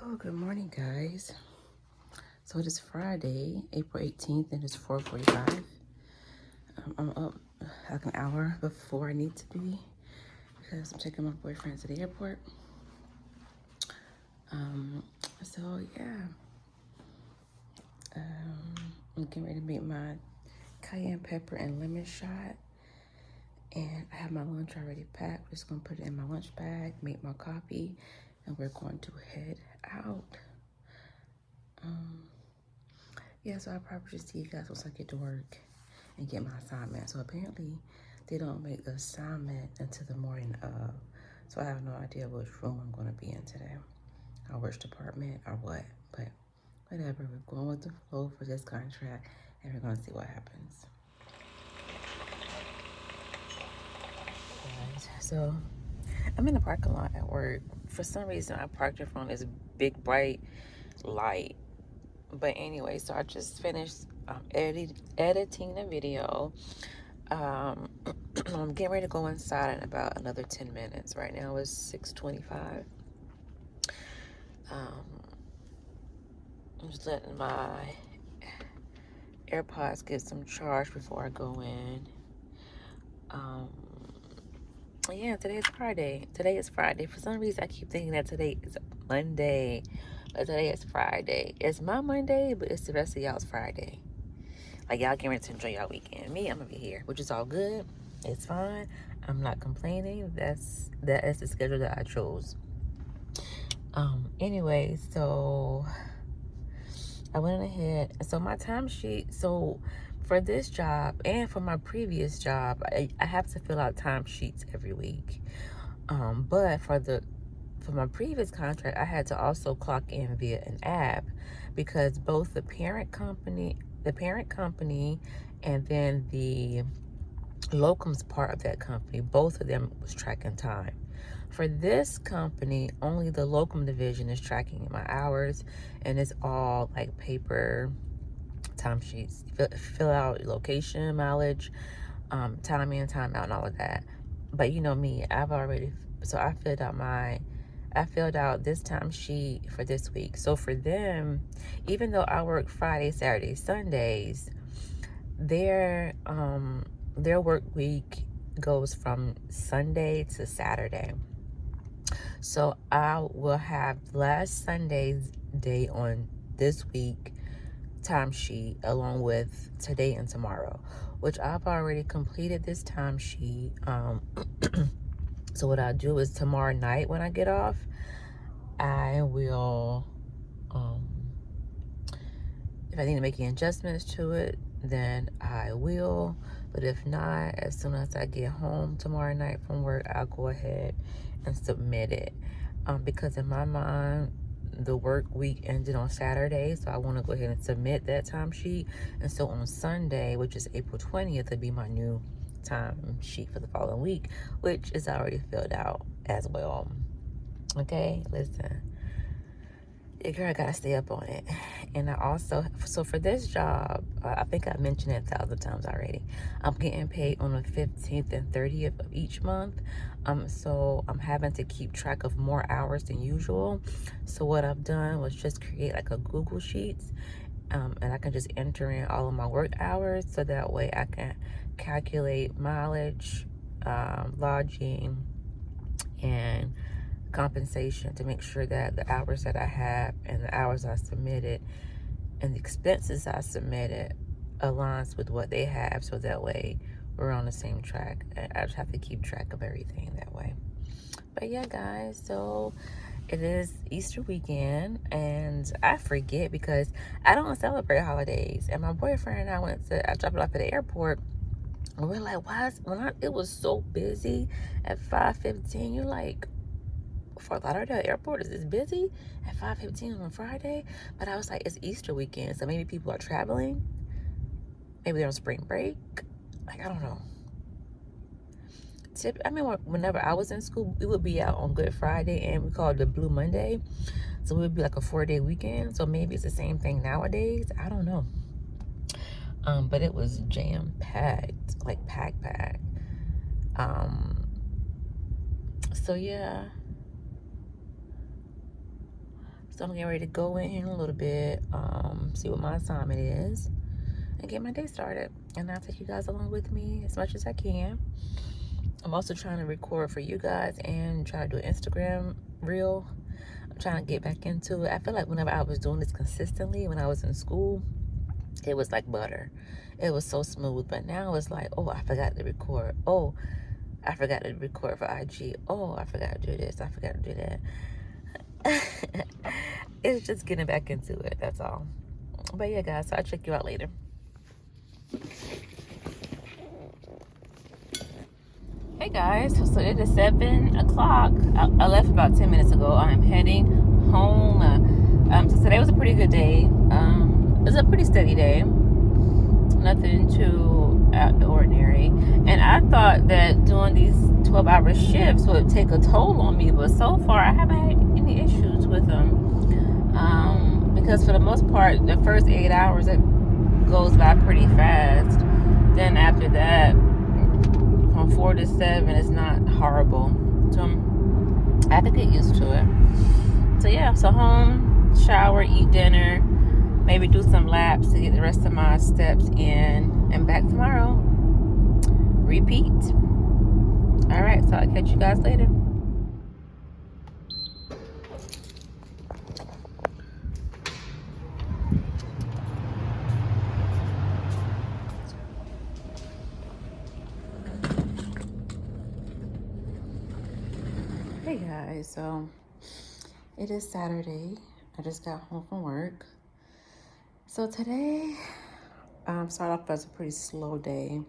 Oh, good morning, guys. So it is Friday, April 18th, and it's 4:45. I'm up like an hour before I need to be because I'm taking my boyfriend to the airport. Um, so yeah, I'm getting ready to make my cayenne pepper and lemon shot, and I have my lunch already packed. Just gonna put it in my lunch bag, make my coffee, and we're going to head out. Yeah, so I'll probably just see you guys once I get to work and get my assignment. So apparently they don't make the assignment until the morning of. So I have no idea which room I'm going to be in today or which department or what. But whatever, we're going with the flow for this contract and we're going to see what happens. Guys, so I'm in the parking lot at work. For some reason, I parked in front of this big bright light. But anyway, so I just finished editing the video. I'm getting ready to go inside in about another 10 minutes. Right now it's 6:25. I'm just letting my AirPods get some charge before I go in. Yeah, today is Friday. Today is Friday. For some reason, I keep thinking that today is Monday. But today is Friday. It's my Monday, but it's the rest of y'all's Friday. Like, y'all getting ready to enjoy y'all weekend. Me, I'm gonna be here, which is all good. It's fine. I'm not complaining. That is the schedule that I chose. Anyway, so I went ahead. So my timesheet. So for this job and for my previous job, I have to fill out timesheets every week. But for my previous contract, I had to also clock in via an app because both the parent company, and then the locums part of that company, both of them was tracking time. For this company, only the locum division is tracking my hours, and it's all like paper timesheets. Fill out location, mileage, time in, time out, and all of that. But you know me, I filled out this timesheet for this week. So for them, even though I work Friday, Saturday, Sundays, their work week goes from Sunday to Saturday. So I will have last Sunday's day on this week timesheet along with today and tomorrow, which I've already completed this timesheet. So what I'll do is tomorrow night when I get off, I will, if I need to make any adjustments to it, then I will. But if not, as soon as I get home tomorrow night from work, I'll go ahead and submit it. Because in my mind, the work week ended on Saturday, so I want to go ahead and submit that timesheet. And so on Sunday, which is April 20th, will be my new time sheet for the following week, which is already filled out as well. Okay, listen. Your girl gotta stay up on it. And I also, so for this job, I think I mentioned it 1,000 times already. I'm getting paid on the 15th and 30th of each month. So I'm having to keep track of more hours than usual. So what I've done was just create like a Google Sheets, and I can just enter in all of my work hours so that way I can calculate mileage, lodging, and compensation to make sure that the hours that I have and the hours I submitted and the expenses I submitted aligns with what they have, so that way we're on the same track. I just have to keep track of everything that way. But yeah, guys, so it is Easter weekend, and I forget because I don't celebrate holidays. And my boyfriend and I dropped it off at the airport. And we're like, it was so busy at 5:15. You're like, Fort Lauderdale Airport is this busy at 5:15 on Friday? But I was like, it's Easter weekend, so maybe people are traveling. Maybe they're on spring break. Like, I don't know. Whenever I was in school, we would be out on Good Friday, and we called it the Blue Monday. So it would be like a 4-day weekend. So maybe it's the same thing nowadays. I don't know. But it was jam-packed, like packed. So yeah. So I'm getting ready to go in here in a little bit, see what my assignment is, and get my day started. And I'll take you guys along with me as much as I can. I'm also trying to record for you guys and try to do an Instagram reel. I'm trying to get back into it. I feel like whenever I was doing this consistently when I was in school, it was like butter. It was so smooth. But now it's like, oh, I forgot to record. Oh, I forgot to record for IG. Oh, I forgot to do this. I forgot to do that. It's just getting back into it. That's all. But yeah, guys, so I'll check you out later. Hey guys, so it is 7 o'clock. I left about 10 minutes ago. I'm heading home. So today was a pretty good day. It was a pretty steady day. Nothing too out of the ordinary. And I thought that doing these 12-hour shifts would take a toll on me, but so far I haven't had any issues with them. Because for the most part, the first 8 hours, it goes by pretty fast. Then after that, from 4 to 7 is not horrible. So I have to get used to it. So yeah, so home, shower, eat dinner, maybe do some laps to get the rest of my steps in, and back tomorrow. Repeat. All right, so I'll catch you guys later. Hey guys, so it is Saturday. I just got home from work. So today started off as a pretty slow day.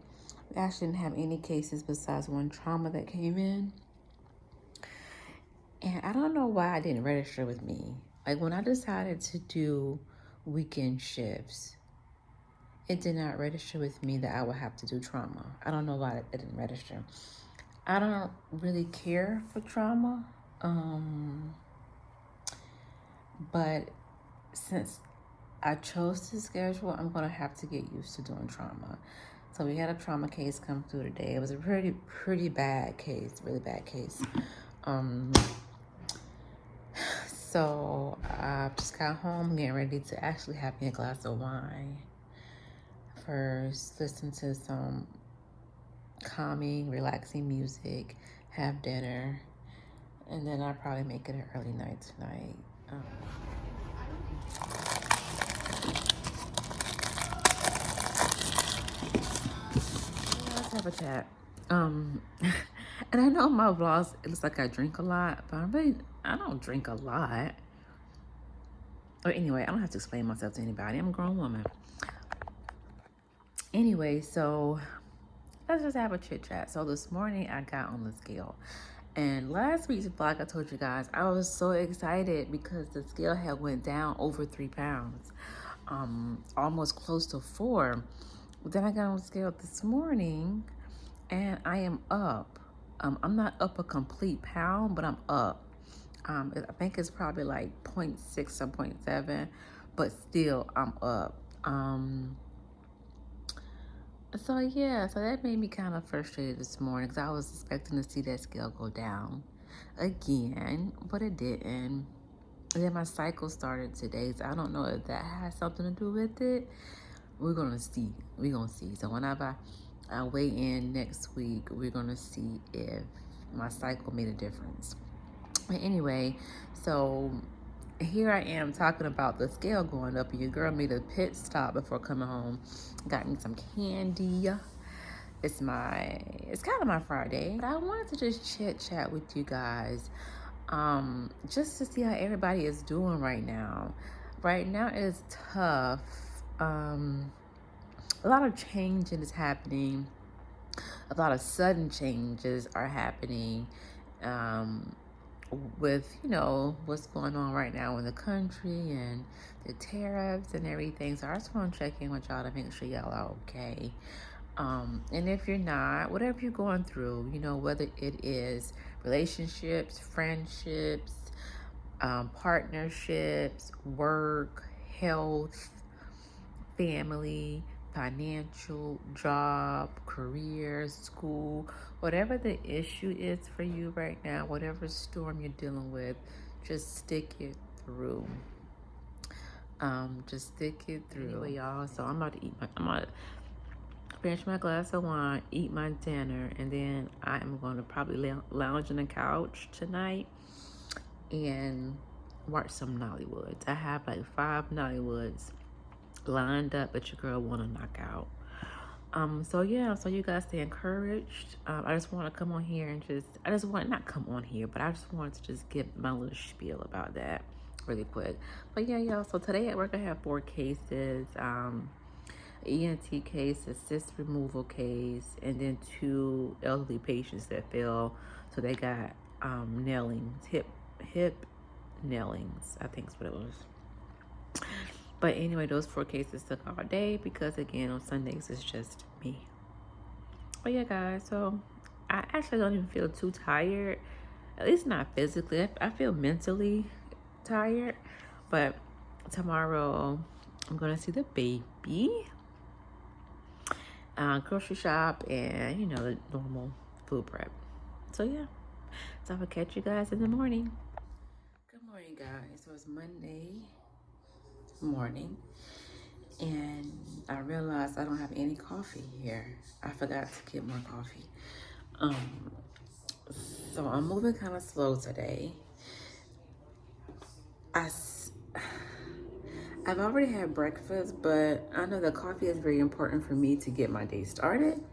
We actually didn't have any cases besides one trauma that came in. And I don't know why it didn't register with me. Like when I decided to do weekend shifts, it did not register with me that I would have to do trauma. I don't know why it didn't register. I don't really care for trauma. But since I chose to schedule, I'm going to have to get used to doing trauma. So we had a trauma case come through today. It was a pretty bad case, really bad case. So I just got home, getting ready to actually have me a glass of wine. First, listen to some calming, relaxing music, have dinner, and then I'll probably make it an early night tonight. Let's have a chat. And I know my vlogs, it looks like I drink a lot, but I don't drink a lot. Or anyway, I don't have to explain myself to anybody. I'm a grown woman. Anyway, so let's just have a chit chat. So this morning I got on the scale. And last week's vlog, I told you guys, I was so excited because the scale had went down over 3 pounds. Almost close to 4. But then I got on the scale this morning and I am up. I'm not up a complete pound, but I'm up. I think it's probably like 0.6 or 0.7, but still I'm up. So yeah, so that made me kind of frustrated this morning because I was expecting to see that scale go down again, but it didn't. And then my cycle started today, so I don't know if that has something to do with it. We're gonna see. So whenever I weigh in next week, we're gonna see if my cycle made a difference. But anyway, so here I am talking about the scale going up, and your girl made a pit stop before coming home. Got me some candy. It's kind of my Friday. But I wanted to just chit chat with you guys, just to see how everybody is doing right now. Right now is tough. A lot of change is happening. A lot of sudden changes are happening. With what's going on right now in the country and the tariffs and everything. So I just want to check in with y'all to make sure y'all are okay. And if you're not, whatever you're going through, whether it is relationships, friendships, partnerships, work, health, family, financial, job, career, school, whatever the issue is for you right now, whatever storm you're dealing with, just stick it through. Just stick it through. Anyway, y'all, so I'm about to finish my glass of wine, eat my dinner, and then I'm going to probably lounge on the couch tonight and watch some Nollywoods. I have like 5 Nollywoods lined up that your girl want to knock out. So yeah, so you guys stay encouraged. I just want to come on here and I just want not come on here, but I just wanted to just give my little spiel about that really quick. But yeah, y'all, so today at work I have 4 cases, ENT case, a cyst removal case, and then 2 elderly patients that fell. So they got nailings, hip nailings, I think is what it was. But anyway, those 4 cases took all day because, again, on Sundays, it's just me. But yeah, guys, so I actually don't even feel too tired. At least not physically. I feel mentally tired. But tomorrow, I'm going to see the baby, grocery shop, and, you know, the normal food prep. So yeah, so I will catch you guys in the morning. Good morning, guys. So it's Monday morning, and I realized I don't have any coffee here. I forgot to get more coffee. So I'm moving kind of slow today. I've already had breakfast, but I know that coffee is very important for me to get my day started.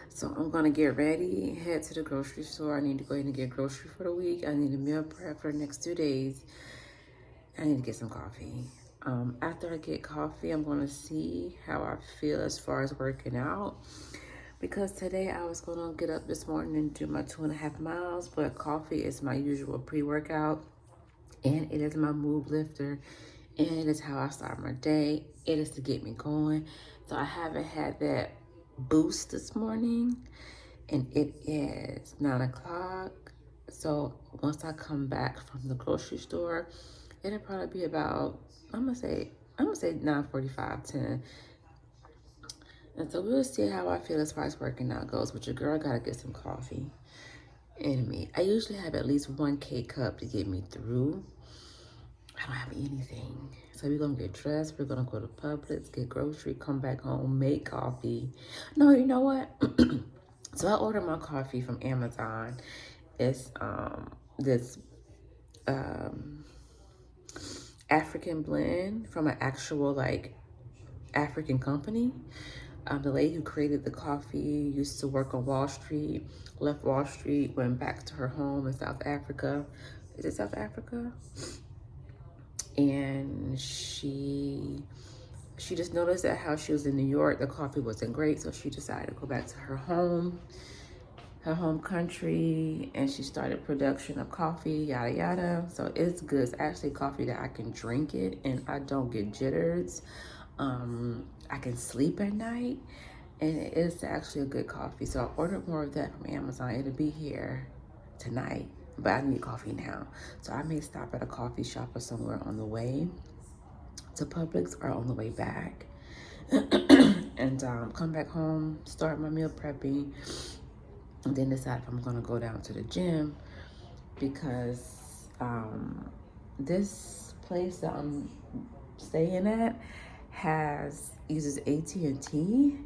So I'm gonna get ready, head to the grocery store. I need to go ahead and get grocery for the week. I need a meal prep for the next 2 days. I need to get some coffee. After I get coffee, I'm gonna see how I feel as far as working out. Because today I was gonna get up this morning and do my 2.5 miles, but coffee is my usual pre-workout, and it is my mood lifter, and it is how I start my day. It is to get me going. So I haven't had that boost this morning, and it is 9 o'clock. So once I come back from the grocery store, it'll probably be about, I'm gonna say 9:45, 10. And so we'll see how I feel as far as working out goes. But your girl gotta get some coffee in me. I usually have at least 1 K-cup to get me through. I don't have anything. So we're gonna get dressed, we're gonna go to Publix, get grocery, come back home, make coffee. No, you know what? So I ordered my coffee from Amazon. It's this African blend from an actual like African company. The lady who created the coffee used to work on Wall Street, left Wall Street, went back to her home in South Africa. Is it South Africa? And she just noticed that how she was in New York, the coffee wasn't great, so she decided to go back to her home country, and she started production of coffee, yada yada. So it's good. It's actually coffee that I can drink it and I don't get jitters. I can sleep at night, and it's actually a good coffee. So I ordered more of that from Amazon. It'll be here tonight, but I need coffee now. So I may stop at a coffee shop or somewhere on the way to Publix or on the way back. And come back home, start my meal prepping, and then decide if I'm gonna go down to the gym, because this place that I'm staying at uses AT&T,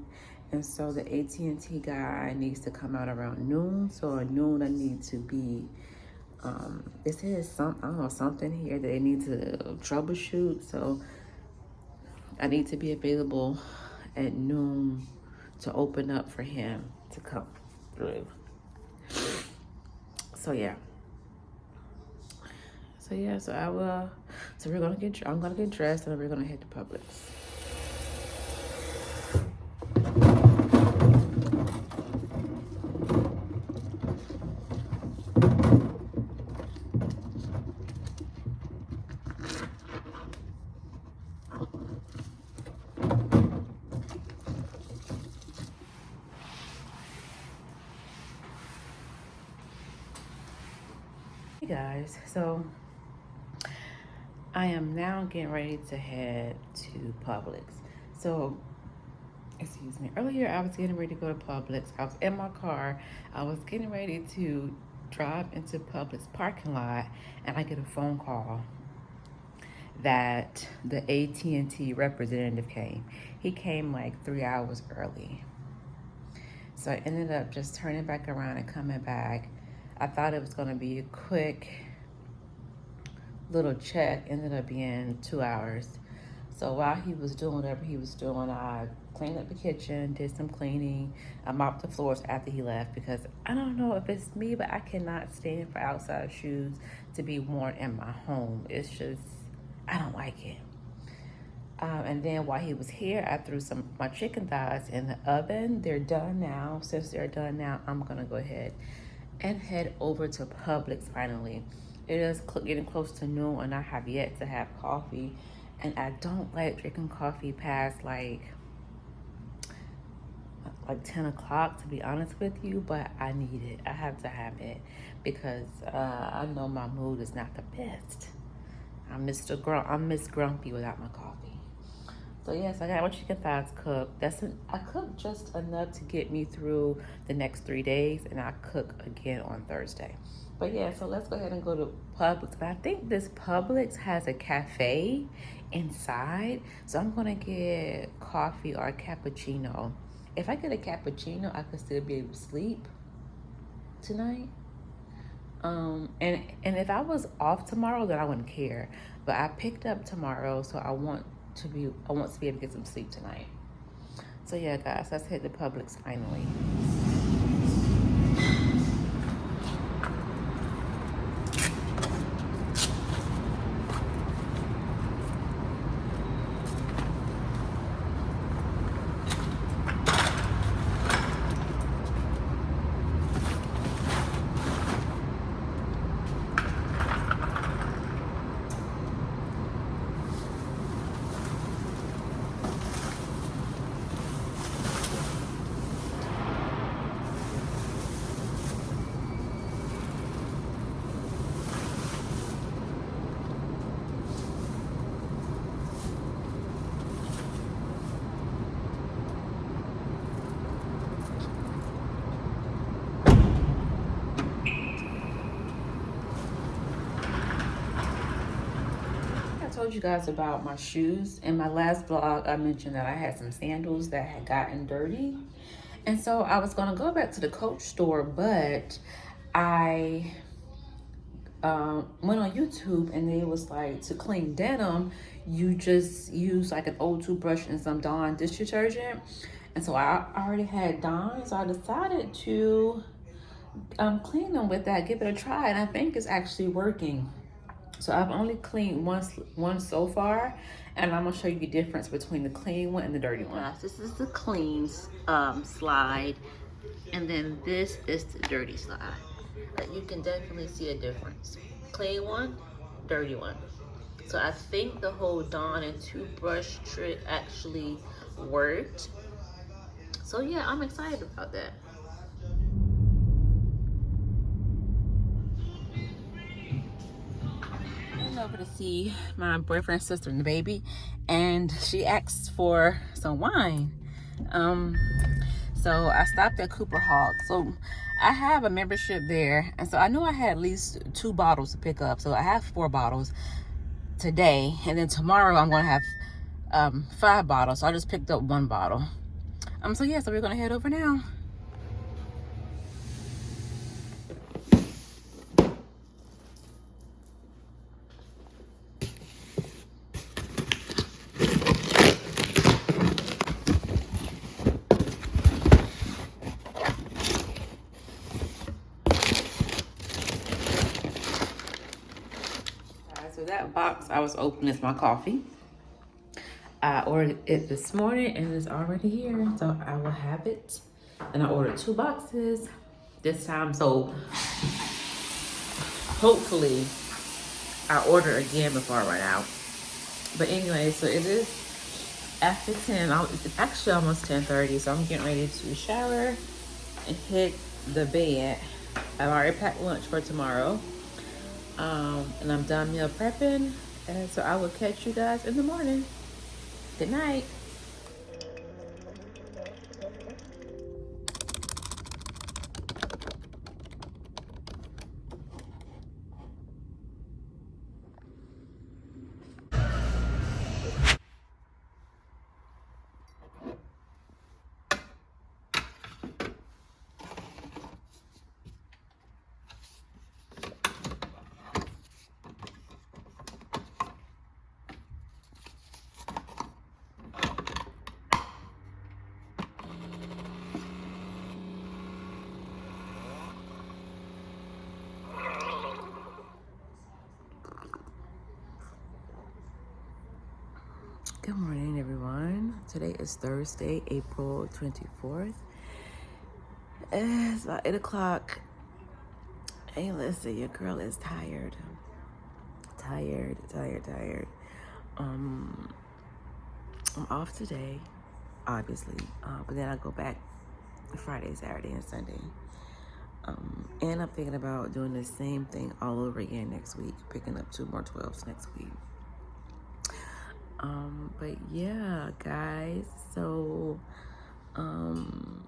and so the AT&T guy needs to come out around noon. So at noon I need to be it says something here that they need to troubleshoot, so I need to be available at noon to open up for him to come through. So yeah. So I will. So I'm gonna get dressed, and we're gonna head to Publix. Hey guys, so I am now getting ready to head to Publix. So, excuse me. Earlier, I was getting ready to go to Publix. I was in my car. I was getting ready to drive into Publix parking lot, and I get a phone call that the AT&T representative came. He came like 3 hours early. So I ended up just turning back around and coming back. I thought it was going to be a quick little check, ended up being 2 hours. So while he was doing whatever he was doing, I cleaned up the kitchen, did some cleaning. I mopped the floors after he left because I don't know if it's me, but I cannot stand for outside shoes to be worn in my home. It's just, I don't like it. And then while he was here, I threw some my chicken thighs in the oven. They're done now. Since they're done now, I'm gonna go ahead and head over to Publix finally. It is getting close to noon, and I have yet to have coffee. And I don't like drinking coffee past like 10 o'clock, to be honest with you, but I need it. I have to have it because I know my mood is not the best. I'm Miss Grumpy without my coffee. So yes, I got my chicken thighs cooked. I cooked just enough to get me through the next 3 days, and I cook again on Thursday. But yeah, so let's go ahead and go to Publix. But I think this Publix has a cafe inside, so I'm gonna get coffee or a cappuccino. If I get a cappuccino, I could still be able to sleep tonight. And if I was off tomorrow, then I wouldn't care. But I picked up tomorrow, so I want to be able to get some sleep tonight. So yeah, guys, let's hit the Publix finally. I told you guys about my shoes. In my last vlog, I mentioned that I had some sandals that had gotten dirty. And so I was gonna go back to the Coach store, but I went on YouTube and it was like, to clean denim, you just use like an old toothbrush and some Dawn dish detergent. And so I already had Dawn, so I decided to clean them with that, give it a try, and I think it's actually working. So I've only cleaned one so far, and I'm gonna show you the difference between the clean one and the dirty one. Yes, this is the clean slide, and then this is the dirty slide. But you can definitely see a difference. Clean one, dirty one. So I think the whole Dawn and toothbrush trick actually worked. So yeah, I'm excited about that. Over to see my boyfriend's sister and the baby, and she asked for some wine. So I stopped at Cooper Hawk. So I have a membership there, and so I knew I had at least 2 bottles to pick up. So I have 4 bottles today, and then tomorrow I'm gonna have 5 bottles. So I just picked up 1 bottle. So yeah, so we're gonna head over now. So that box I was opening is my coffee. I ordered it this morning and it's already here, so I will have it. And I ordered 2 boxes this time, so hopefully I order again before I run out. But anyway, so it is after 10. It's actually almost 10:30, so I'm getting ready to shower and hit the bed. I've already packed lunch for tomorrow. And I'm done meal prepping, and so I will catch you guys in the morning. Good night. Good morning, everyone. Today is Thursday, April 24th. It's about 8 o'clock. Hey, listen, your girl is tired. Tired. Um, I'm off today, obviously, but then I go back Friday, Saturday, and Sunday. And I'm thinking about doing the same thing all over again next week, picking up 2 more 12s next week. But yeah, guys, so, them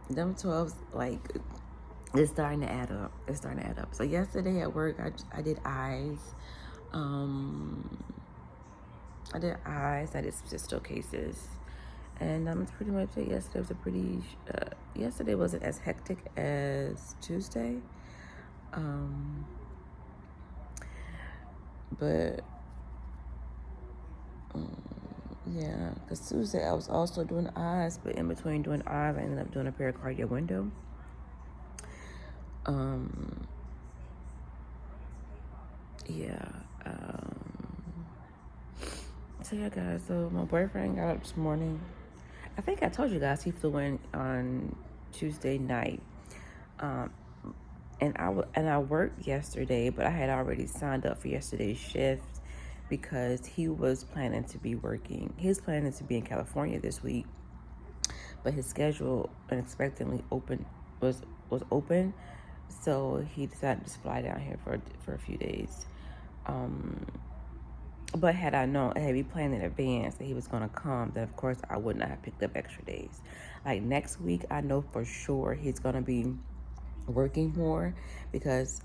12s, like, it's starting to add up. So yesterday at work, I did eyes. I did cysto cases. And that's pretty much it. Yesterday wasn't as hectic as Tuesday. But yeah, because Tuesday I was also doing eyes, but in between doing eyes, I ended up doing a pericardial window. So yeah, guys. So my boyfriend got up this morning. I think I told you guys he flew in on Tuesday night. And I worked yesterday, but I had already signed up for yesterday's shift because he was planning to be working. He was planning to be in California this week, but his schedule unexpectedly was open, so he decided to fly down here for a few days. But had we planned in advance that he was gonna come, then of course I would not have picked up extra days. Like next week, I know for sure he's gonna be working more because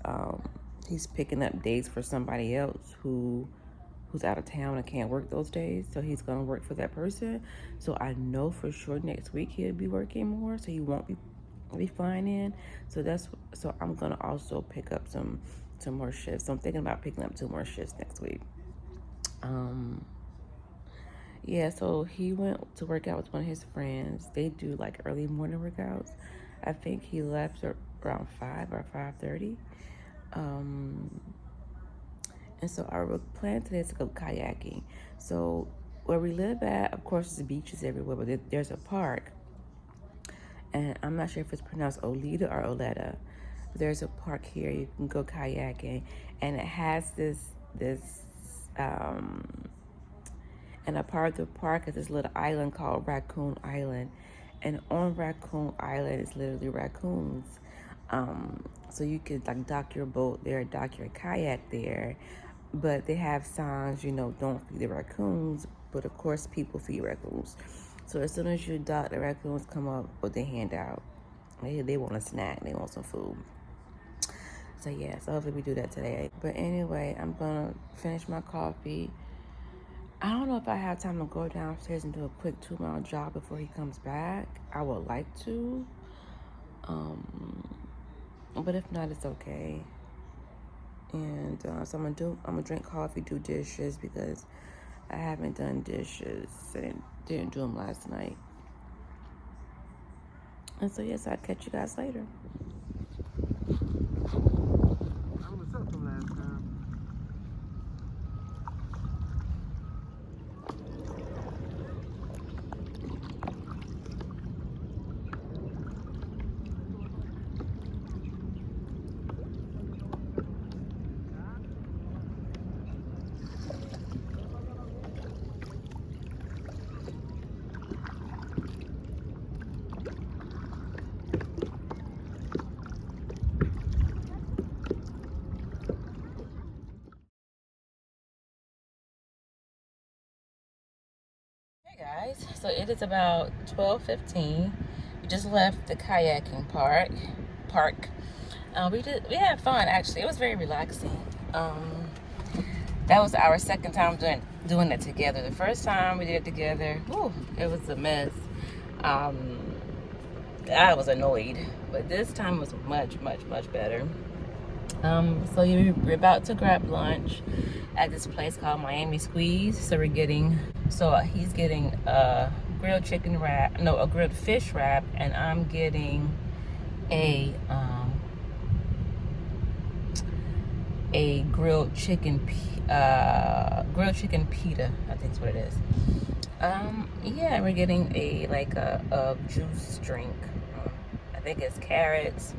he's picking up days for somebody else who's out of town and can't work those days. So he's gonna work for that person. So I know for sure next week he'll be working more. So he won't be flying in. So I'm gonna also pick up some more shifts. So I'm thinking about picking up 2 more shifts next week. Yeah, so he went to work out with one of his friends. They do like early morning workouts. I think he left around 5 or 5:30. And so our plan today is to go kayaking. So where we live at, of course, there's beaches everywhere, but there's a park. And I'm not sure if it's pronounced Oleta or Oleta. But there's a park here. You can go kayaking. And it has and a part of the park is this little island called Raccoon Island. And on Raccoon Island is literally raccoons. So you could like dock your boat there, dock your kayak there. But they have signs, don't feed the raccoons. But of course, people feed raccoons. So as soon as you dock, the raccoons come up with their hand out. They want a snack. They want some food. So yeah, so hopefully we do that today. But anyway, I'm gonna finish my coffee. I don't know if I have time to go downstairs and do a quick 2-mile jog before he comes back. I would like to. But if not, it's okay. And so I'm gonna drink coffee, do dishes because I haven't done dishes and didn't do them last night. And so yes, I'll catch you guys later. I was up from last time. Hey guys, so it is about 12:15. We just left the kayaking park. We had fun actually. It was very relaxing. That was our second time doing it together. The first time we did it together, it was a mess. I was annoyed, but this time was much better. So we're about to grab lunch at this place called Miami Squeeze. So he's getting a grilled chicken wrap, no, a grilled fish wrap, and I'm getting a grilled chicken pita, I think is what it is. Yeah, we're getting a juice drink. I think it's carrots,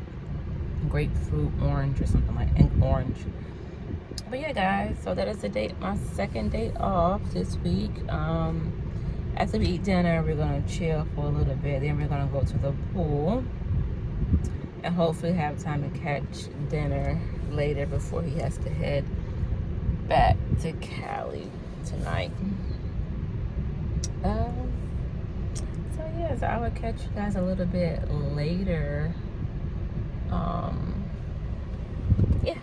grapefruit, orange, or something like orange. But yeah, guys, so that is the date, my second date off this week. After we eat dinner, we're gonna chill for a little bit. Then we're gonna go to the pool and hopefully have time to catch dinner later before he has to head back to Cali tonight. So yeah, so I will catch you guys a little bit later. Yeah.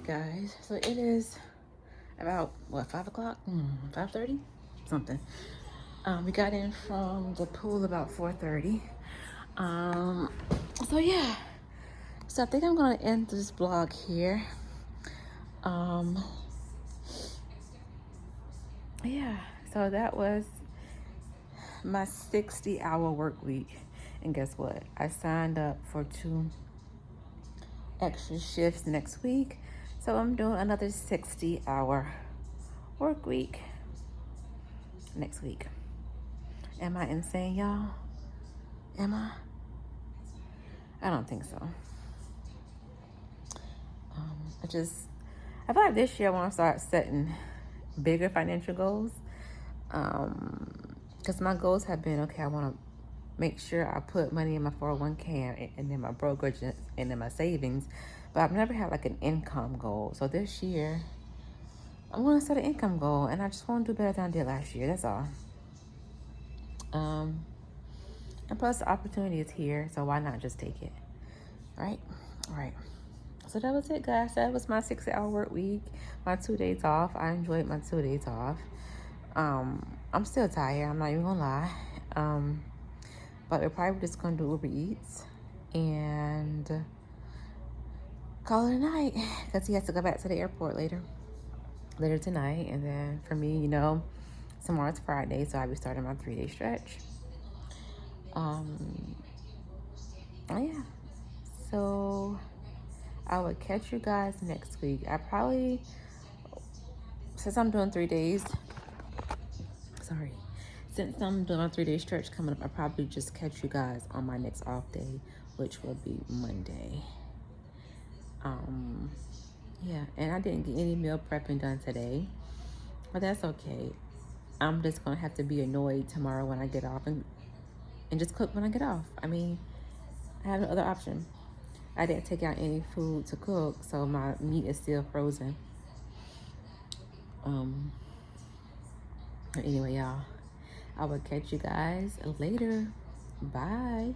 Guys, so it is about what, 5 o'clock, 5:30 something. We got in from the pool about 4:30. So yeah, so I think I'm gonna end this vlog here. Yeah, so that was my 60-hour work week, and guess what, I signed up for 2 extra shifts next week, so I'm doing another 60-hour work week next week. Am I insane, y'all? Am I? I don't think so. I feel like this year I want to start setting bigger financial goals. Because my goals have been, okay, I want to make sure I put money in my 401k and then my brokerage and then my savings. But I've never had like an income goal. So this year, I'm going to set an income goal, and I just want to do better than I did last year. That's all. And plus, the opportunity is here, so why not just take it? Right? All right. So that was it, guys. That was my 60-hour work week, my 2 days off. I enjoyed my 2 days off. I'm still tired. I'm not even gonna lie. But we're probably just gonna do Uber Eats and call it a night, because he has to go back to the airport later tonight. And then for me, tomorrow's Friday, so I'll be starting my 3-day stretch. Yeah. So I will catch you guys next week. Since I'm doing 3 days, since I'm doing my 3-day stretch coming up, I'll probably just catch you guys on my next off day, which will be Monday. Yeah, and I didn't get any meal prepping done today, but that's okay. I'm just gonna have to be annoyed tomorrow when I get off and just cook when I get off. I mean, I have no other option. I didn't take out any food to cook, so my meat is still frozen. Anyway, y'all, I will catch you guys later. Bye.